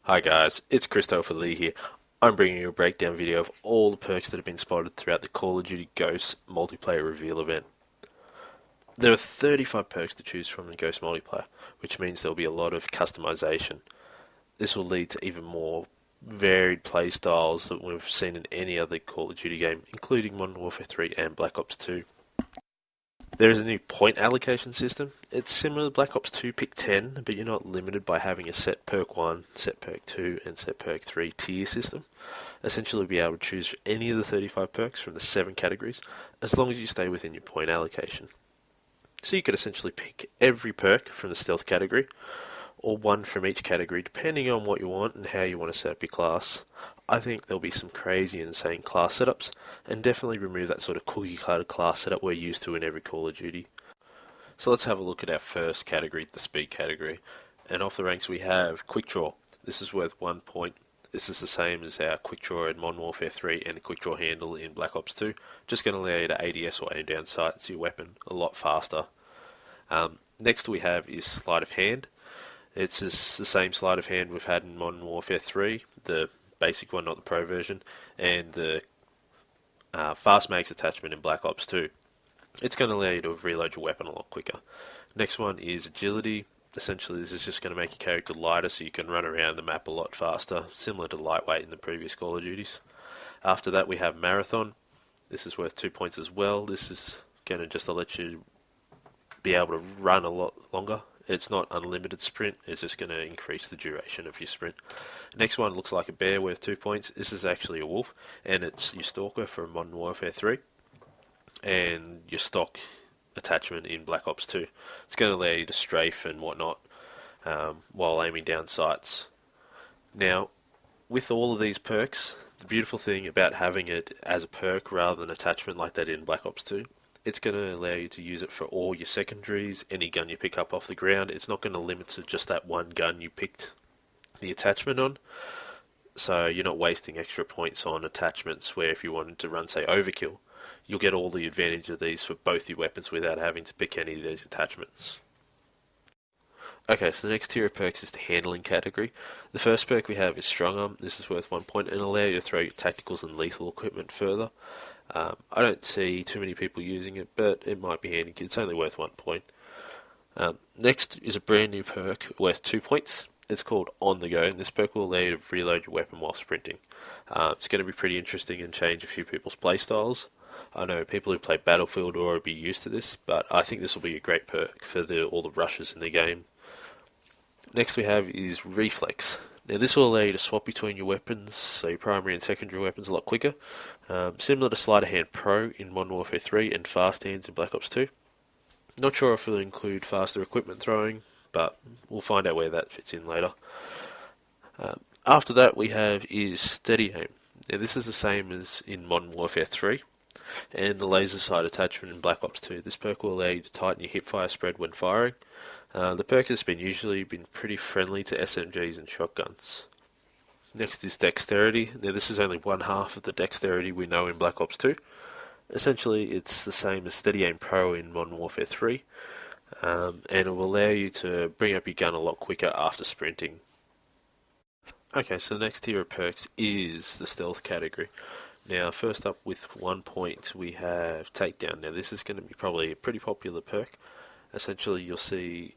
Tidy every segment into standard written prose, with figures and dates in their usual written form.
Hi guys, it's Christopher Lee here. I'm bringing you a breakdown video of all the perks that have been spotted throughout the Call of Duty Ghosts multiplayer reveal event. There are 35 perks to choose from in Ghost multiplayer, which means there will be a lot of customization. This will lead to even more varied playstyles that we've seen in any other Call of Duty game, including Modern Warfare 3 and Black Ops 2. There is a new point allocation system. It's similar to Black Ops 2 Pick 10, but you're not limited by having a set perk 1, set perk 2, and set perk 3 tier system. Essentially, you'll be able to choose any of the 35 perks from the 7 categories, as long as you stay within your point allocation. So you could essentially pick every perk from the stealth category, or one from each category, depending on what you want and how you want to set up your class. I think there'll be some crazy insane class setups, and definitely remove that sort of cookie-cutter class setup we're used to in every Call of Duty. So let's have a look at our first category, the speed category. And off the ranks we have Quick Draw. This is worth 1 point. This is the same as our Quick Draw in Modern Warfare 3 and the Quick Draw handle in Black Ops 2. Just going to allow you to ADS or aim down sights your weapon a lot faster. Next we have is Sleight of Hand. It's the same sleight of hand we've had in Modern Warfare 3, the basic one, not the pro version, and the Fast Mags attachment in Black Ops 2. It's going to allow you to reload your weapon a lot quicker. Next one is Agility. Essentially, this is just going to make your character lighter so you can run around the map a lot faster, similar to Lightweight in the previous Call of Duties. After that, we have Marathon. This is worth 2 points as well. This is going to just let you be able to run a lot longer. It's not unlimited sprint, it's just going to increase the duration of your sprint. Next one looks like a bear, worth 2 points. This is actually a wolf, and it's your stalker from Modern Warfare 3, and your stock attachment in Black Ops 2. It's going to allow you to strafe and whatnot while aiming down sights. Now, with all of these perks, the beautiful thing about having it as a perk rather than attachment like they did in Black Ops 2, it's going to allow you to use it for all your secondaries, any gun you pick up off the ground. It's not going to limit to just that one gun you picked the attachment on. So you're not wasting extra points on attachments where if you wanted to run, say, overkill, you'll get all the advantage of these for both your weapons without having to pick any of these attachments. Okay, so the next tier of perks is the handling category. The first perk we have is Strong Arm. This is worth 1 point and allow you to throw your tacticals and lethal equipment further. I don't see too many people using it, but it might be handy. It's only worth 1 point. Next is a brand new perk worth 2 points. It's called On The Go, and this perk will allow you to reload your weapon while sprinting. It's going to be pretty interesting and change a few people's playstyles. I know people who play Battlefield will already be used to this, but I think this will be a great perk for all the rushes in the game. Next we have is Reflex. Now this will allow you to swap between your weapons, so your primary and secondary weapons a lot quicker. Similar to Sleight of Hand Pro in Modern Warfare 3 and Fast Hands in Black Ops 2. Not sure if it'll include faster equipment throwing, but we'll find out where that fits in later. After that we have is Steady Aim. Now this is the same as in Modern Warfare 3 and the laser sight attachment in Black Ops 2. This perk will allow you to tighten your hipfire spread when firing. The perk has usually been pretty friendly to SMGs and shotguns. Next is Dexterity. Now this is only one half of the Dexterity we know in Black Ops 2. Essentially it's the same as Steady Aim Pro in Modern Warfare 3, and it will allow you to bring up your gun a lot quicker after sprinting. Okay, so the next tier of perks is the Stealth category. Now first up with 1 point we have Takedown. Now this is going to be probably a pretty popular perk. Essentially you'll see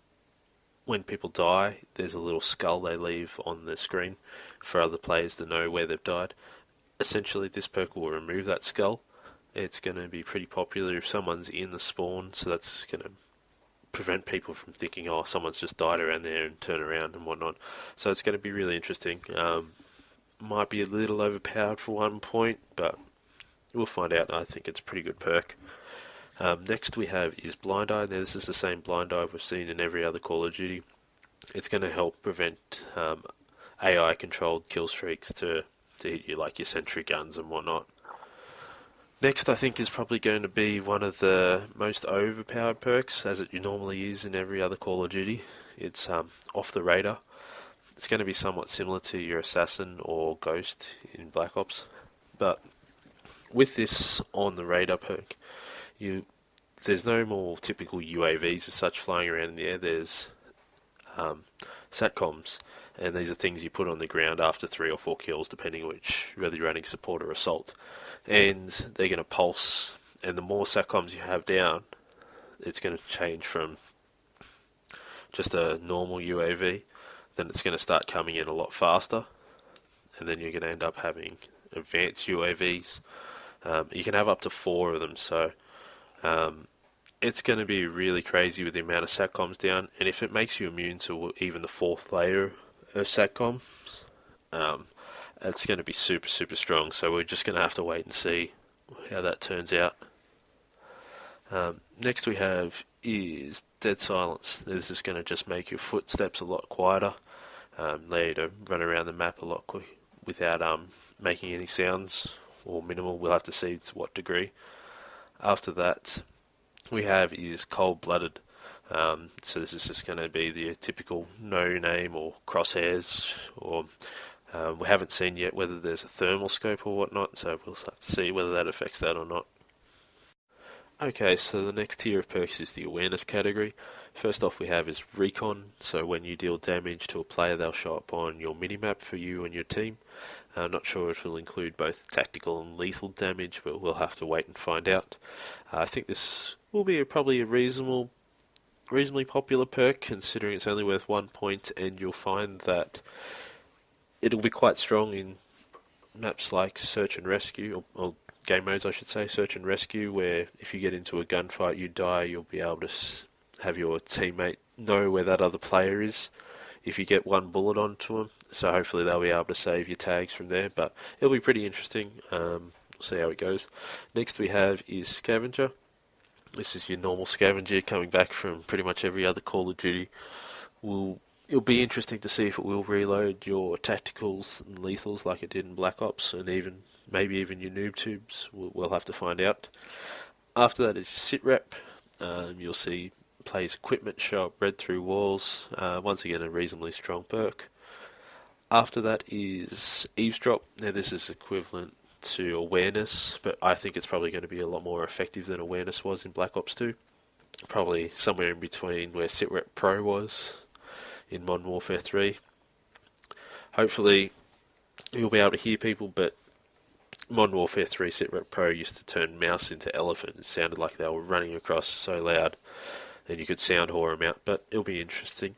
when people die, there's a little skull they leave on the screen for other players to know where they've died. Essentially, this perk will remove that skull. It's going to be pretty popular if someone's in the spawn, so that's going to prevent people from thinking, oh, someone's just died around there and turn around and whatnot. So it's going to be really interesting. Might be a little overpowered for 1 point, but we'll find out. I think it's a pretty good perk. Next we have is Blind Eye. Now this is the same Blind Eye we've seen in every other Call of Duty. It's going to help prevent AI controlled kill streaks to hit you, like your sentry guns and whatnot. Next I think is probably going to be one of the most overpowered perks, as it normally is in every other Call of Duty. It's Off the Radar. It's going to be somewhat similar to your Assassin or Ghost in Black Ops, but with this On the Radar perk, there's no more typical UAVs as such flying around in the air. There's SATCOMs, and these are things you put on the ground after 3 or 4 kills, depending on whether you're running support or assault, and they're going to pulse. And the more satcoms you have down, it's going to change from just a normal UAV, then it's going to start coming in a lot faster, and then you're going to end up having advanced UAVs. You can have up to 4 of them, so it's going to be really crazy with the amount of satcoms down. And if it makes you immune to even the 4th layer of satcom, it's going to be super, super strong. So we're just going to have to wait and see how that turns out. Next we have is dead silence. This is going to just make your footsteps a lot quieter, allow you to run around the map a lot quick without making any sounds, or minimal. We'll have to see to what degree. After that, we have is cold-blooded. So this is just going to be the typical no name or crosshairs, or we haven't seen yet whether there's a thermal scope or whatnot, so we'll have to see whether that affects that or not. Okay, so the next tier of perks is the awareness category. First off we have is recon, so when you deal damage to a player they'll show up on your minimap for you and your team. I'm not sure if it'll include both tactical and lethal damage, but we'll have to wait and find out. I think this will be probably a reasonably popular perk, considering it's only worth 1 point, and you'll find that it'll be quite strong in maps like search and rescue, or game modes I should say, search and rescue, where if you get into a gunfight you die, you'll be able to have your teammate know where that other player is if you get 1 bullet onto them, so hopefully they'll be able to save your tags from there, but it'll be pretty interesting. We'll see how it goes. Next we have is Scavenger. This is your normal scavenger coming back from pretty much every other Call of Duty. It'll be interesting to see if it will reload your tacticals and lethals like it did in Black Ops, and maybe even your noob tubes. We'll have to find out. After that is Sitrep. You'll see players' equipment show up red through walls. Once again, a reasonably strong perk. After that is Eavesdrop. Now this is equivalent to Awareness, but I think it's probably going to be a lot more effective than Awareness was in Black Ops 2. Probably somewhere in between where Sitrep Pro was in Modern Warfare 3. Hopefully you'll be able to hear people, but Modern Warfare 3 Sitrep Pro used to turn mouse into elephant. It sounded like they were running across so loud, and you could sound whore them out, but it'll be interesting.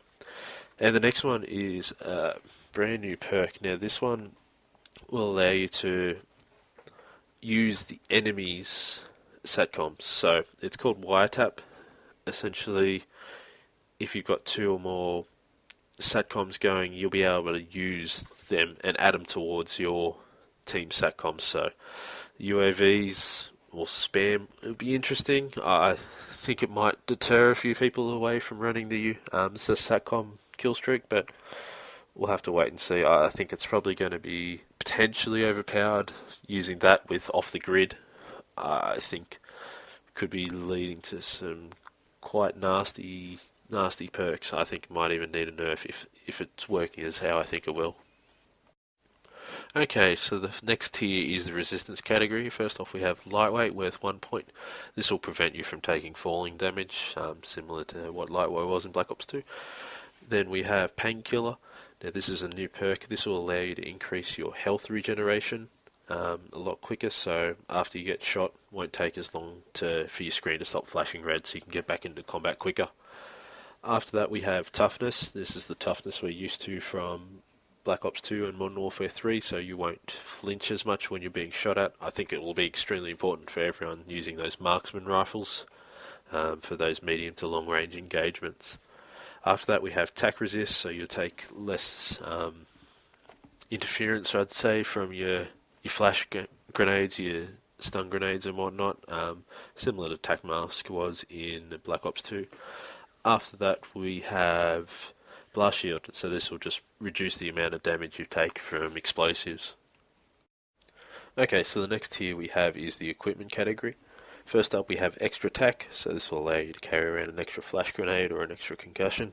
And the next one is a brand new perk. Now this one will allow you to use the enemy's satcoms. So it's called Wiretap. Essentially, if you've got 2 or more satcoms going, you'll be able to use them and add them towards your team satcoms. So UAVs or spam, it'll be interesting. I think it might deter a few people away from running the satcom kill streak, but we'll have to wait and see. I think it's probably going to be potentially overpowered using that with off the grid. I think could be leading to some quite nasty perks. I think it might even need a nerf if it's working as how I think it will. Okay, so the next tier is the resistance category. First off we have lightweight, worth 1 point. This will prevent you from taking falling damage, similar to what lightweight was in Black Ops 2. Then we have painkiller. Now this is a new perk. This will allow you to increase your health regeneration a lot quicker, so after you get shot, it won't take as long for your screen to stop flashing red, so you can get back into combat quicker. After that we have toughness. This is the toughness we're used to from Black Ops 2 and Modern Warfare 3, so you won't flinch as much when you're being shot at. I think it will be extremely important for everyone using those marksman rifles for those medium to long range engagements. After that we have tac resist, so you'll take less interference, I'd say, from your flash grenades, your stun grenades and whatnot, similar to tac mask was in Black Ops 2. After that we have blast shield, so this will just reduce the amount of damage you take from explosives. Okay, so the next tier we have is the equipment category. First up we have extra tac, so this will allow you to carry around an extra flash grenade or an extra concussion.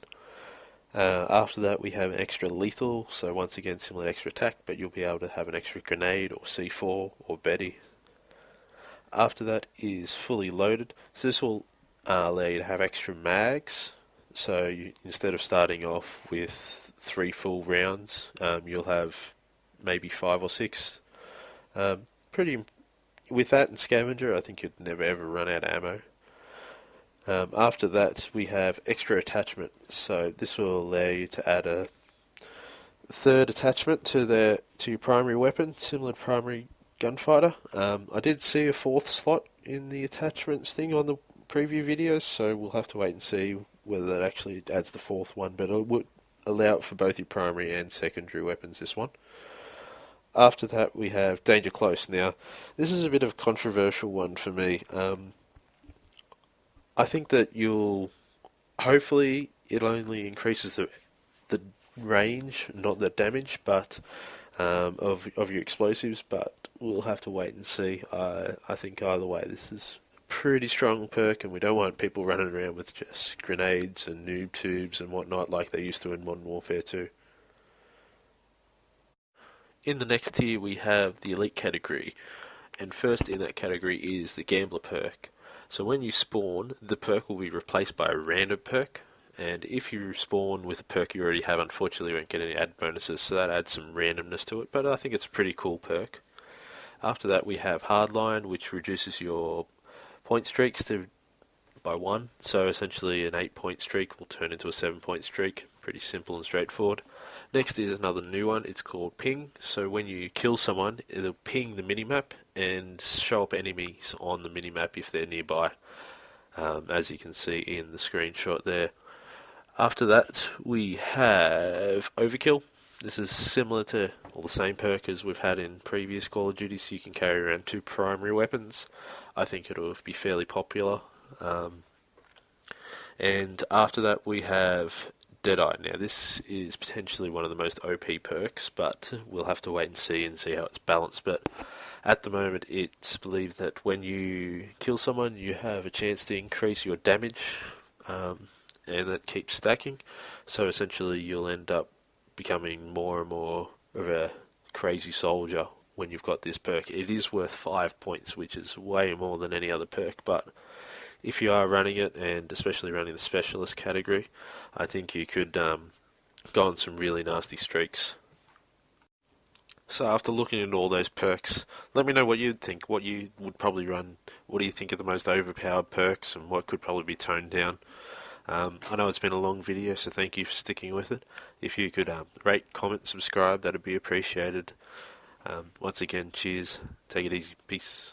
After that we have extra lethal, so once again similar to extra tac, but you'll be able to have an extra grenade or C4 or Betty. After that is fully loaded, so this will allow you to have extra mags, so instead of starting off with 3 full rounds, you'll have maybe 5 or 6. Pretty with that and scavenger, I think you'd never ever run out of ammo. After that, we have extra attachment. So this will allow you to add a third attachment to your primary weapon, similar to primary gunfighter. I did see a fourth slot in the attachments thing on the preview videos, so we'll have to wait and see whether that actually adds the fourth one, but it would allow it for both your primary and secondary weapons, this one. After that, we have Danger Close. Now, this is a bit of a controversial one for me. I think that hopefully it only increases the range, not the damage, but of your explosives. But we'll have to wait and see. I think either way, this is a pretty strong perk, and we don't want people running around with just grenades and noob tubes and whatnot like they used to in Modern Warfare 2. In the next tier, we have the Elite category, and first in that category is the Gambler perk. So when you spawn, the perk will be replaced by a random perk, and if you spawn with a perk you already have, unfortunately you won't get any add bonuses, so that adds some randomness to it, but I think it's a pretty cool perk. After that we have Hardline, which reduces your point streaks by 1, so essentially an 8-point streak will turn into a 7-point streak. Pretty simple and straightforward. Next is another new one, it's called Ping. So when you kill someone, it'll ping the minimap and show up enemies on the minimap if they're nearby, as you can see in the screenshot there. After that we have Overkill. This is similar to, or the same perk as we've had in previous Call of Duty, so you can carry around 2 primary weapons. I think it'll be fairly popular. And after that we have Deadeye. Now this is potentially one of the most OP perks, but we'll have to wait and see how it's balanced. But at the moment it's believed that when you kill someone you have a chance to increase your damage, and that keeps stacking, so essentially you'll end up becoming more and more of a crazy soldier when you've got this perk. It is worth 5 points, which is way more than any other perk, but if you are running it, and especially running the specialist category, I think you could go on some really nasty streaks. So after looking at all those perks, let me know what you'd think, what you would probably run. What do you think are the most overpowered perks, and what could probably be toned down? I know it's been a long video, so thank you for sticking with it. If you could rate, comment, subscribe, that'd be appreciated. Once again, cheers, take it easy, peace.